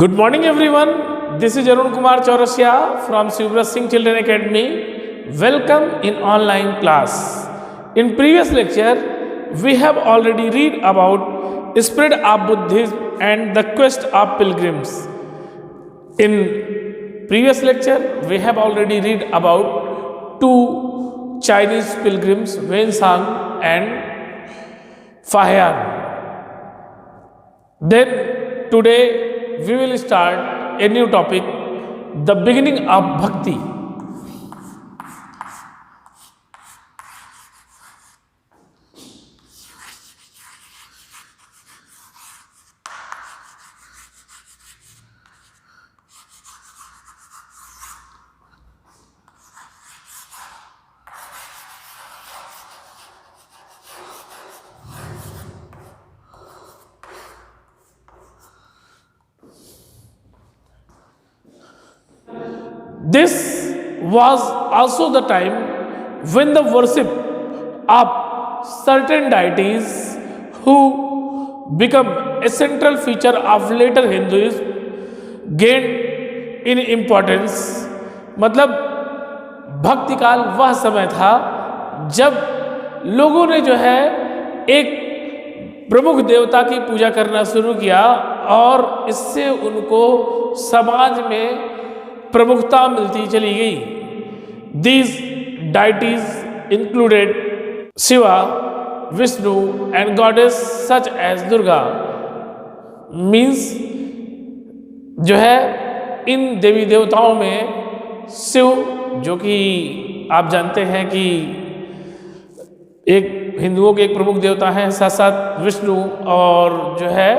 Good morning, everyone. This is Arun Kumar Chaurasia from Shivrat Singh Children Academy. Welcome in online class. In previous lecture, we have already read about spread of Buddhism and the quest of pilgrims. In previous lecture, we have already read about two Chinese pilgrims, Wensang and Fahian. Then today we will start a new topic, the beginning of bhakti. This was also the time when the worship of certain deities who become a central feature of later Hinduism gained in importance. मतलब भक्ति काल वह समय था जब लोगों ने जो है एक प्रमुख देवता की पूजा करना शुरू किया और इससे उनको समाज में प्रमुखता मिलती चली गई. These deities included Shiva, Vishnu and goddess such as Durga. Means जो है इन देवी देवताओं में शिव, जो कि आप जानते हैं कि एक हिंदुओं के एक प्रमुख देवता हैं, साथ साथ विष्णु और जो है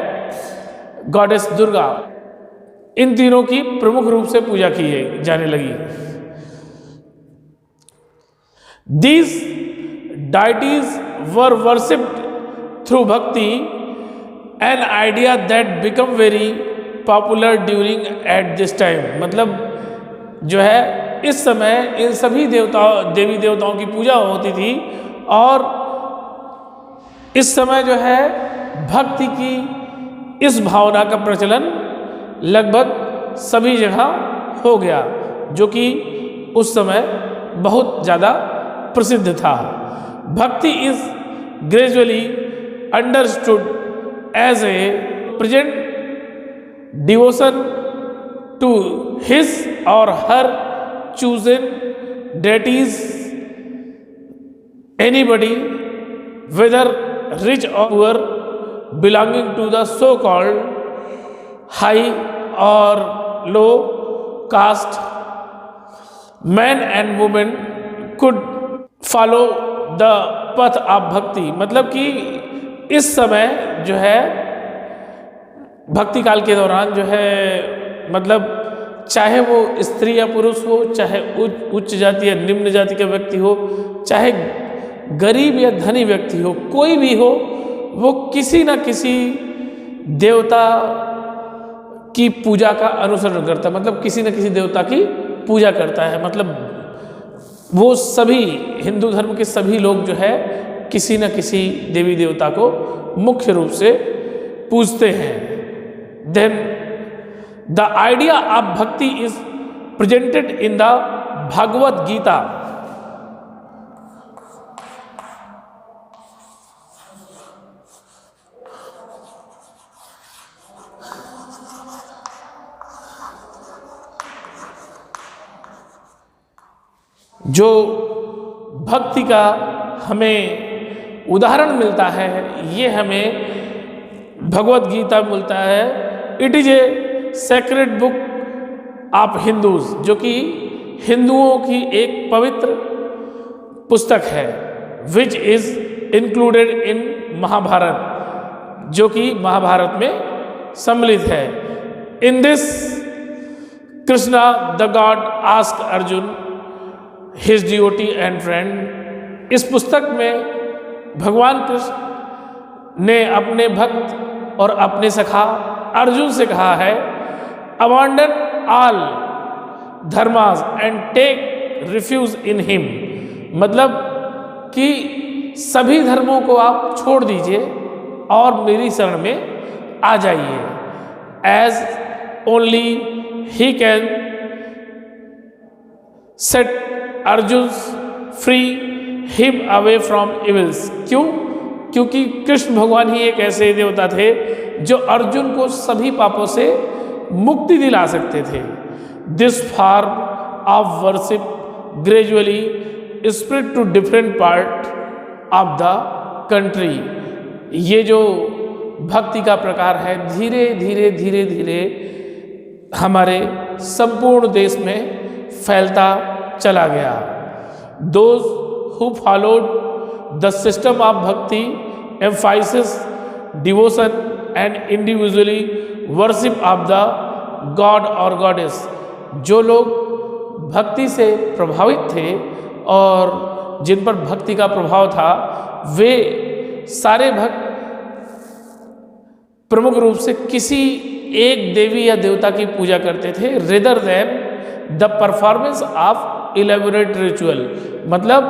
गॉडेस दुर्गा, इन तीनों की प्रमुख रूप से पूजा की जाने लगी. These deities were worshipped through bhakti, an idea that became very popular during at this time. मतलब जो है इस समय इन सभी देवी देवताओं की पूजा होती थी और इस समय जो है भक्ति की इस भावना का प्रचलन लगभग सभी जगह हो गया, जो कि उस समय बहुत ज़्यादा प्रसिद्ध था. Bhakti is gradually understood as a present devotion to his or her chosen deities, anybody whether rich or poor, belonging to the so called high or low caste, men and women could follow the path of bhakti. मतलब कि इस समय जो है भक्ति काल के दौरान जो है मतलब चाहे वो स्त्री या पुरुष हो, चाहे उच्च जाति या निम्न जाति का व्यक्ति हो, चाहे गरीब या धनी व्यक्ति हो, कोई भी हो, वो किसी न किसी देवता की पूजा का अनुसरण करता है. मतलब किसी न किसी देवता की पूजा करता है. मतलब वो सभी हिंदू धर्म के सभी लोग जो है किसी न किसी देवी देवता को मुख्य रूप से पूजते हैं. Then the idea of bhakti is presented in the Bhagavad Gita. जो भक्ति का हमें उदाहरण मिलता है, ये हमें भगवत गीता मिलता है. It is a sacred book of Hindus, जो कि हिंदुओं की एक पवित्र पुस्तक है. Which is included in Mahabharata, जो कि महाभारत में सम्मिलित है. In this Krishna the god ask Arjun his devotee and friend. इस पुस्तक में भगवान कृष्ण ने अपने भक्त और अपने सखा अर्जुन से कहा है, abandon all dharmas and take refuge in him. मतलब कि सभी धर्मों को आप छोड़ दीजिए और मेरी शरण में आ जाइए. As only he can set Arjun's free him away from evils। क्यों? क्योंकि कृष्ण भगवान ही एक ऐसे देवता थे जो अर्जुन को सभी पापों से मुक्ति दिला सकते थे। This form of worship gradually spread to different part of the country. ये जो भक्ति का प्रकार है धीरे धीरे धीरे धीरे हमारे संपूर्ण देश में फैलता चला गया। Those who followed the system of bhakti emphasis devotion and individually worship of the god or goddess. जो लोग भक्ति से प्रभावित थे और जिन पर भक्ति का प्रभाव था वे सारे भक्त प्रमुख रूप से किसी एक देवी या देवता की पूजा करते थे rather than the performance of elaborate ritual. मतलब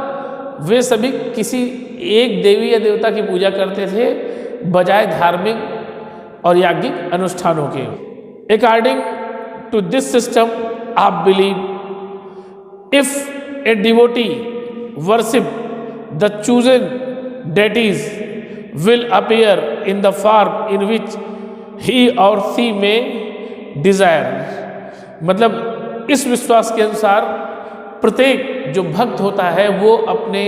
वे सभी किसी एक देवी या देवता की पूजा करते थे बजाय धार्मिक और याज्ञिक अनुष्ठानों के। According to this system of belief if a devotee worship the chosen deities will appear in the form in which he or she may desire। मतलब इस विश्वास के अनुसार प्रत्येक जो भक्त होता है वो अपने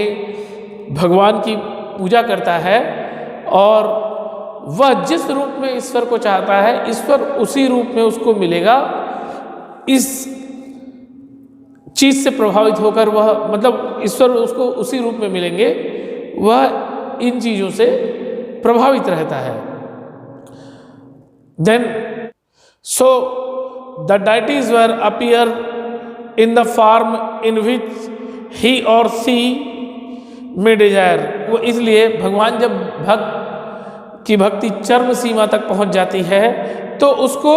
भगवान की पूजा करता है और वह जिस रूप में ईश्वर को चाहता है ईश्वर उसी रूप में उसको मिलेगा। इस चीज से प्रभावित होकर वह मतलब ईश्वर उसको उसी रूप में मिलेंगे, वह इन चीजों से प्रभावित रहता है। Then so the deities were appear in the form in which he or she में डिजायर। वो इसलिए भगवान जब भक्त की भक्ति चरम सीमा तक पहुंच जाती है तो उसको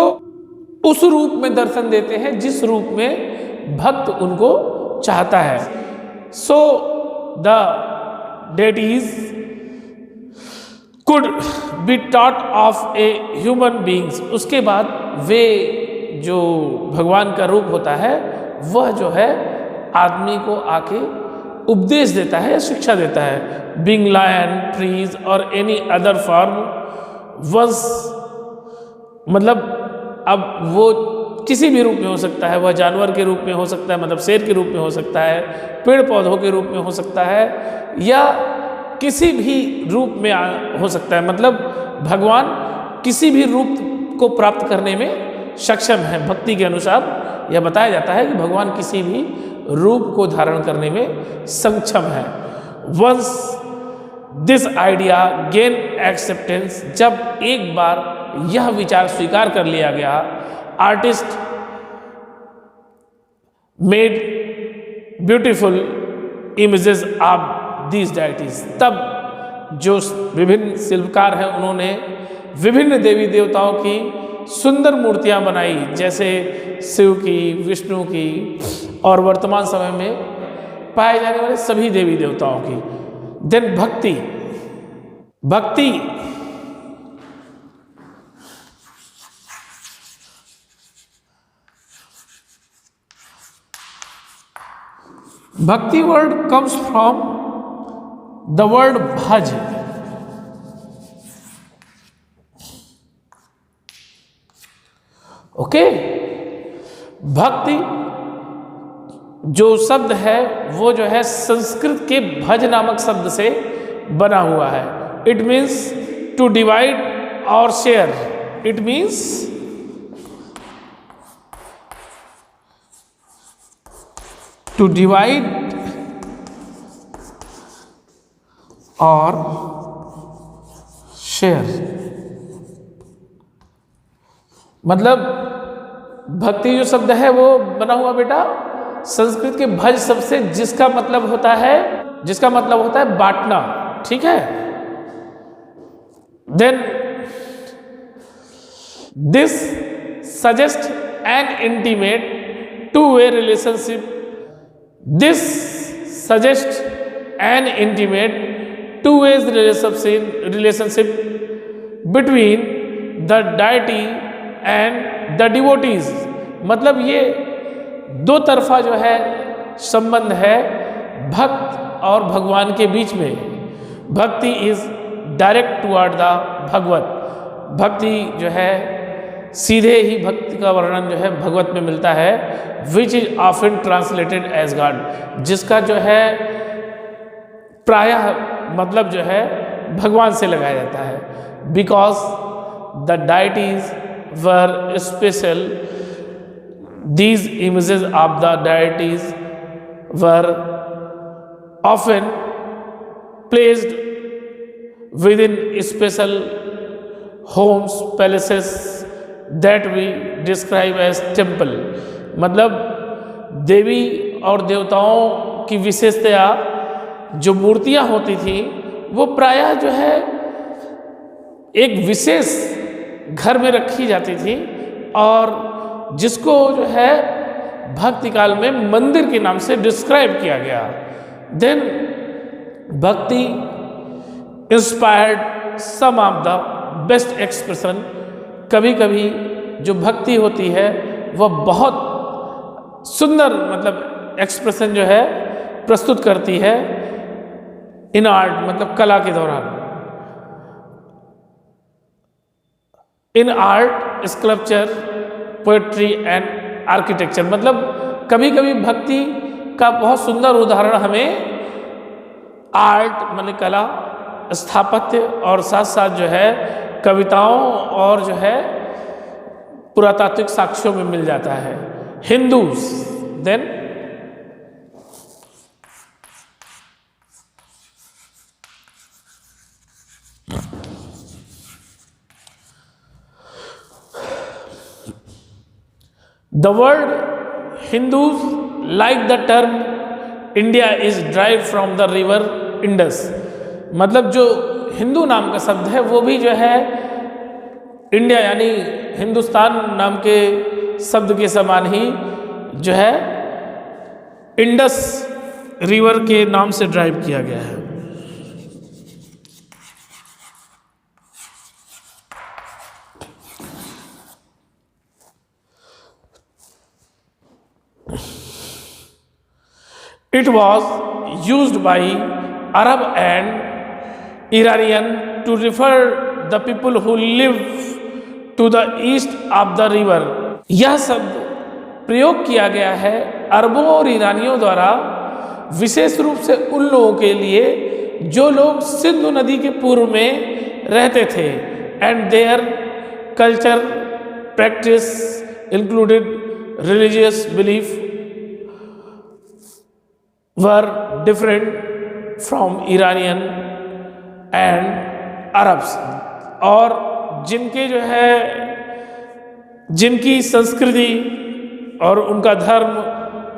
उस रूप में दर्शन देते हैं जिस रूप में भक्त उनको चाहता है। So the deities could be taught of a human beings। उसके बाद वे जो भगवान का रूप होता है वह जो है आदमी को आके उपदेश देता है या शिक्षा देता है। बीइंग लायन ट्रीज और एनी अदर फॉर्म वंस मतलब अब वो किसी भी रूप में हो सकता है, वह जानवर के रूप में हो सकता है मतलब शेर के रूप में हो सकता है, पेड़ पौधों के रूप में हो सकता है या किसी भी रूप में हो सकता है। मतलब भगवान किसी भी रूप को प्राप्त करने में सक्षम है। भक्ति के अनुसार यह बताया जाता है कि भगवान किसी भी रूप को धारण करने में सक्षम है। Once this idea gain acceptance, जब एक बार यह विचार स्वीकार कर लिया गया, artist made beautiful images of these deities. तब जो विभिन्न शिल्पकार हैं उन्होंने विभिन्न देवी देवताओं की सुंदर मूर्तियां बनाई, जैसे शिव की, विष्णु की और वर्तमान समय में पाए जाने वाले सभी देवी देवताओं की। देन भक्ति भक्ति word comes from the word भज। ओके, भक्ति जो शब्द है वो जो है संस्कृत के भज नामक शब्द से बना हुआ है। इट मीन्स टू डिवाइड और share. It means to divide और शेयर। मतलब भक्ति जो शब्द है वो बना हुआ बेटा संस्कृत के भज शब्द से, जिसका मतलब होता है बांटना। ठीक है। Then this suggest an intimate two way relationship. This suggest an intimate two ways relationship between the deity and the devotees, मतलब ये दो तरफा जो है संबंध है भक्त और भगवान के बीच में। भक्ति इज डायरेक्ट टुवर्ड द भगवत, भक्ति जो है सीधे ही भक्ति का वर्णन जो है भगवत में मिलता है। Which is often translated as god, जिसका जो है प्रायः मतलब जो है भगवान से लगाया जाता है। Because the deities were special, these images of the deities were often placed within special homes palaces that we describe as temple, मतलब देवी और देवताओं की विशेषतया जो मूर्तियां होती थी वो प्रायः जो है एक विशेष घर में रखी जाती थी और जिसको जो है भक्ति काल में मंदिर के नाम से डिस्क्राइब किया गया। Then bhakti inspired some of the best expression, कभी कभी जो भक्ति होती है वह बहुत सुंदर मतलब एक्सप्रेशन जो है प्रस्तुत करती है इन आर्ट, मतलब कला के दौरान। इन art, sculpture, poetry and architecture, मतलब कभी कभी भक्ति का बहुत सुंदर उदाहरण हमें आर्ट मतलब कला, स्थापत्य और साथ साथ जो है कविताओं और जो है पुरातात्विक साक्ष्यों में मिल जाता है। Hindus then the word Hindus, like the term India, is derived from the river Indus, मतलब जो हिंदू नाम का शब्द है वो भी जो है इंडिया यानी हिंदुस्तान नाम के शब्द के समान ही जो है इंडस रिवर के नाम से ड्राइव किया गया है। It was used by Arab and Iranian to refer the people who live to the east of the river. यह शब्द प्रयोग किया गया है अरबों और ईरानियों द्वारा विशेष रूप से उन लोगों के लिए जो लोग सिंधु नदी के पूर्व में रहते थे। And their culture practice included religious belief were different from Iranian and Arabs, और जिनके जो है जिनकी संस्कृति और उनका धर्म,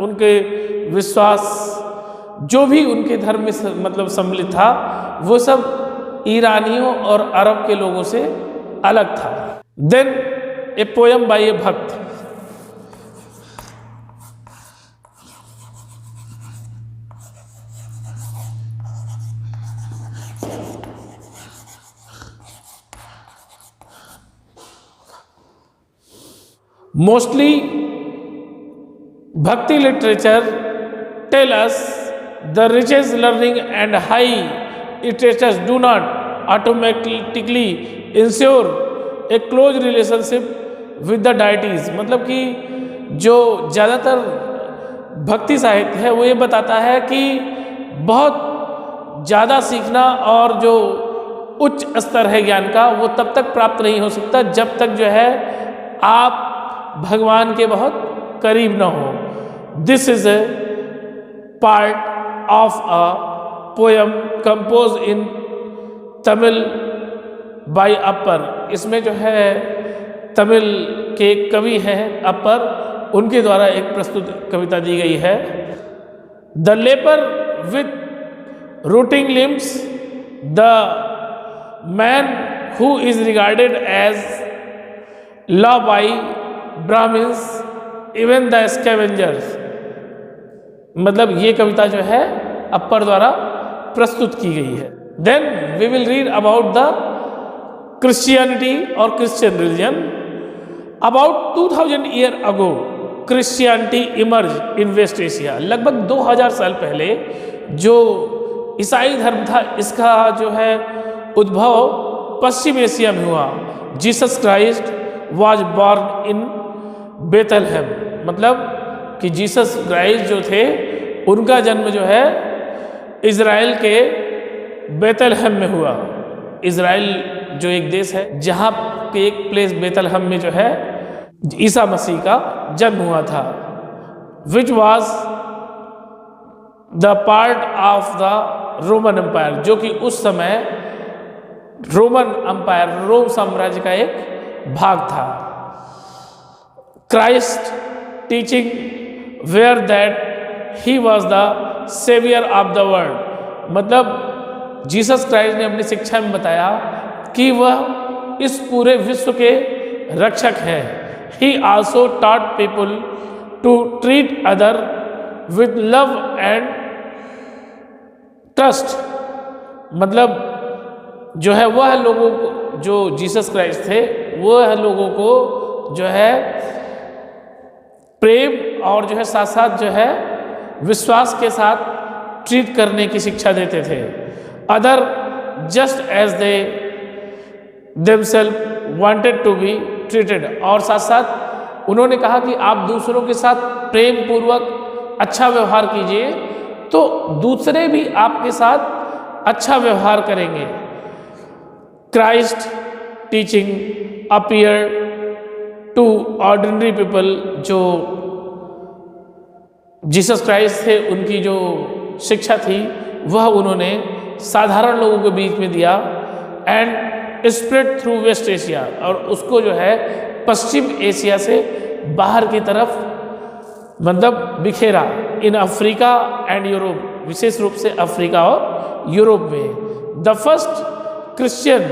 उनके विश्वास जो भी उनके धर्म में मतलब सम्मिलित था वो सब ईरानियों और अरब के लोगों से अलग था। देन ए पोयम बाय ए भक्त, mostly bhakti literature tell us the richest learning and high status do not automatically ensure a close relationship with the deities, मतलब कि जो ज़्यादातर भक्ति साहित्य है वो ये बताता है कि बहुत ज़्यादा सीखना और जो उच्च स्तर है ज्ञान का वो तब तक प्राप्त नहीं हो सकता जब तक जो है आप भगवान के बहुत करीब न हो। This is a part of a poem compose in Tamil bye अपर, इसमें जो है तमिल के कवि हैं अपर, उनके द्वारा एक प्रस्तुत कविता दी गई है। The leper with rotting limbs, the man who is regarded as love by Brahmins, even the scavengers, मतलब ये कविता जो है अपर द्वारा प्रस्तुत की गई है। Then we will read about the Christianity or Christian religion. About 2000 year ago Christianity emerge in West Asia. लगभग 2000 साल पहले जो ईसाई धर्म था, इसका जो है उद्भव पश्चिम एशिया में हुआ। Jesus Christ was born in Bethlehem, मतलब कि जीसस क्राइस्ट जो थे उनका जन्म जो है इज़राइल के बेथलहेम में हुआ। इज़राइल जो एक देश है, जहाँ के एक प्लेस बेथलहेम में जो है ईसा मसीह का जन्म हुआ था। Which was the part of the Roman Empire, जो कि उस समय रोमन एम्पायर, रोम साम्राज्य का एक भाग था। Christ teaching where that he was the saviour of the world, मतलब जीसस क्राइस्ट ने अपनी शिक्षा में बताया कि वह इस पूरे विश्व के रक्षक हैं। He also taught people to treat other with love and trust, मतलब जो है वह लोगों को, जो जीसस क्राइस्ट थे, वह लोगों को जो है प्रेम और जो है साथ साथ जो है विश्वास के साथ ट्रीट करने की शिक्षा देते थे। Other just as they themselves wanted to be treated, और साथ साथ उन्होंने कहा कि आप दूसरों के साथ प्रेम पूर्वक अच्छा व्यवहार कीजिए तो दूसरे भी आपके साथ अच्छा व्यवहार करेंगे। Christ teaching appear to ordinary people, जो जीसस क्राइस्ट थे उनकी जो शिक्षा थी वह उन्होंने साधारण लोगों के बीच में दिया। And spread through West Asia, और उसको जो है पश्चिम एशिया से बाहर की तरफ मतलब बिखेरा। इन अफ्रीका एंड यूरोप, विशेष रूप से अफ्रीका और यूरोप में। The first Christian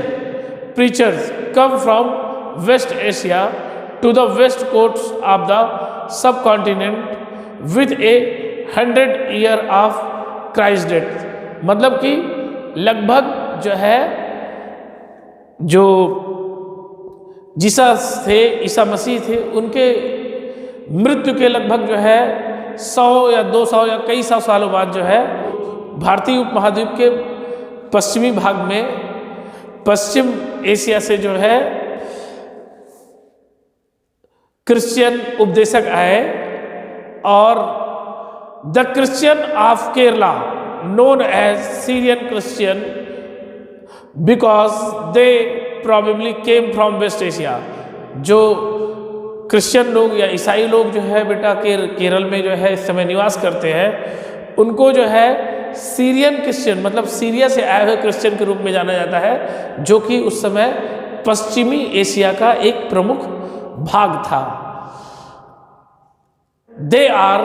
preachers come from West Asia to the west coast of the subcontinent with a 100 year of Christ death, मतलब कि लगभग जो है जो जीसस थे, ईसा मसीह थे, उनके मृत्यु के लगभग जो है 100 या 200 या कई सौ सालों बाद जो है भारतीय उपमहाद्वीप के पश्चिमी भाग में पश्चिम एशिया से जो है क्रिश्चियन उपदेशक आए। और the Christian of Kerala known as Syrian Christian because they probably came from West Asia. जो क्रिश्चियन लोग या ईसाई लोग जो है बेटा केरल में जो है इस समय निवास करते हैं, उनको जो है सीरियन क्रिश्चियन मतलब सीरिया से आए हुए क्रिश्चियन के रूप में जाना जाता है, जो कि उस समय पश्चिमी एशिया का एक प्रमुख भाग था। They are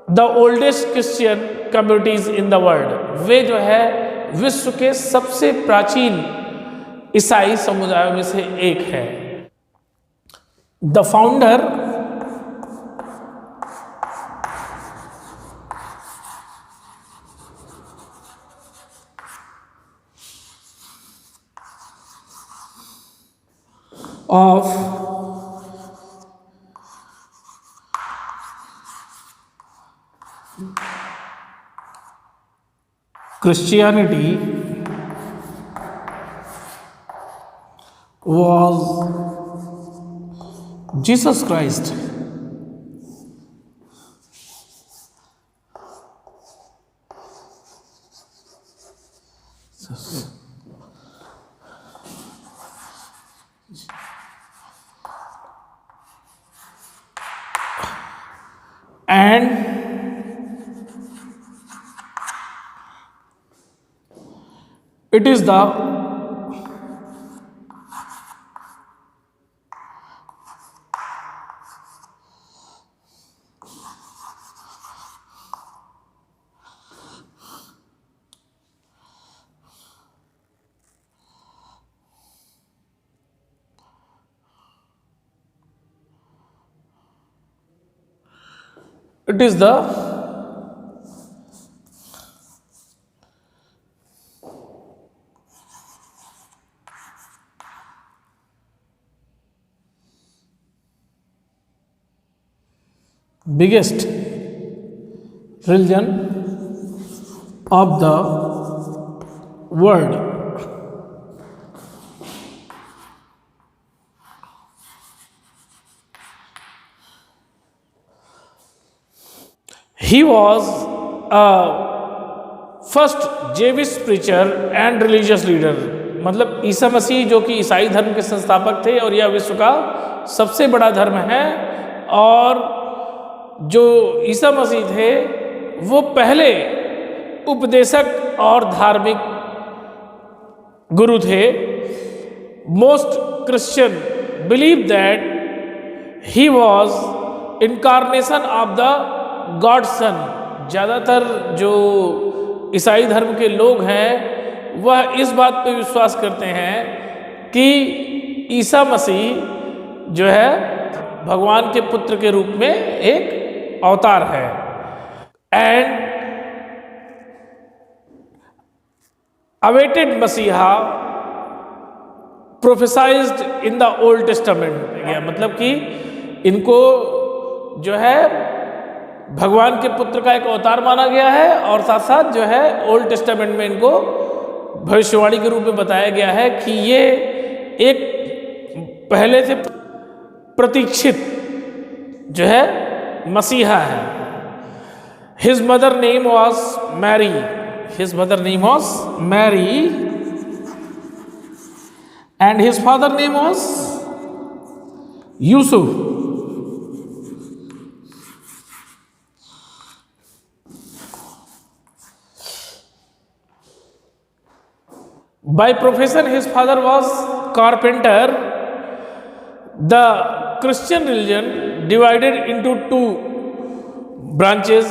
the oldest Christian communities in the world, वे जो है विश्व के सबसे प्राचीन ईसाई समुदायों में से एक है। The founder of Christianity was Jesus Christ. And it is the biggest religion of the world. He was a first Jewish preacher and religious leader. मतलब ईसा मसीह जो कि ईसाई धर्म के संस्थापक थे और यह विश्व का सबसे बड़ा धर्म है, और जो ईसा मसीह थे वो पहले उपदेशक और धार्मिक गुरु थे. Most Christian believe that he was incarnation of the god son. ज़्यादातर जो ईसाई धर्म के लोग हैं वह इस बात पे विश्वास करते हैं कि ईसा मसीह जो है भगवान के पुत्र के रूप में एक अवतार है. एंड अवेटेड मसीहा प्रोफेसाइज्ड इन द ओल्ड टेस्टामेंट. मतलब कि इनको जो है भगवान के पुत्र का एक अवतार माना गया है, और साथ साथ जो है ओल्ड टेस्टामेंट में इनको भविष्यवाणी के रूप में बताया गया है कि ये एक पहले से प्रतीक्षित जो है मसीहा है. His mother name was Mary. His mother name was Mary and his father name was Yusuf. By profession, his father was carpenter. The Christian religion divided into two branches,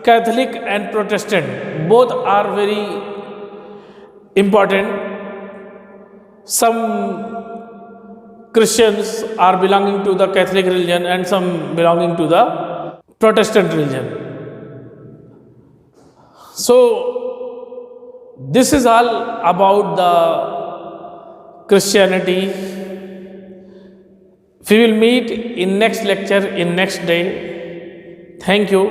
Catholic and Protestant. Both are very important. Some Christians are belonging to the Catholic religion and some belonging to the Protestant religion. So this is all about the Christianity. We will meet in next lecture in next day. Thank you.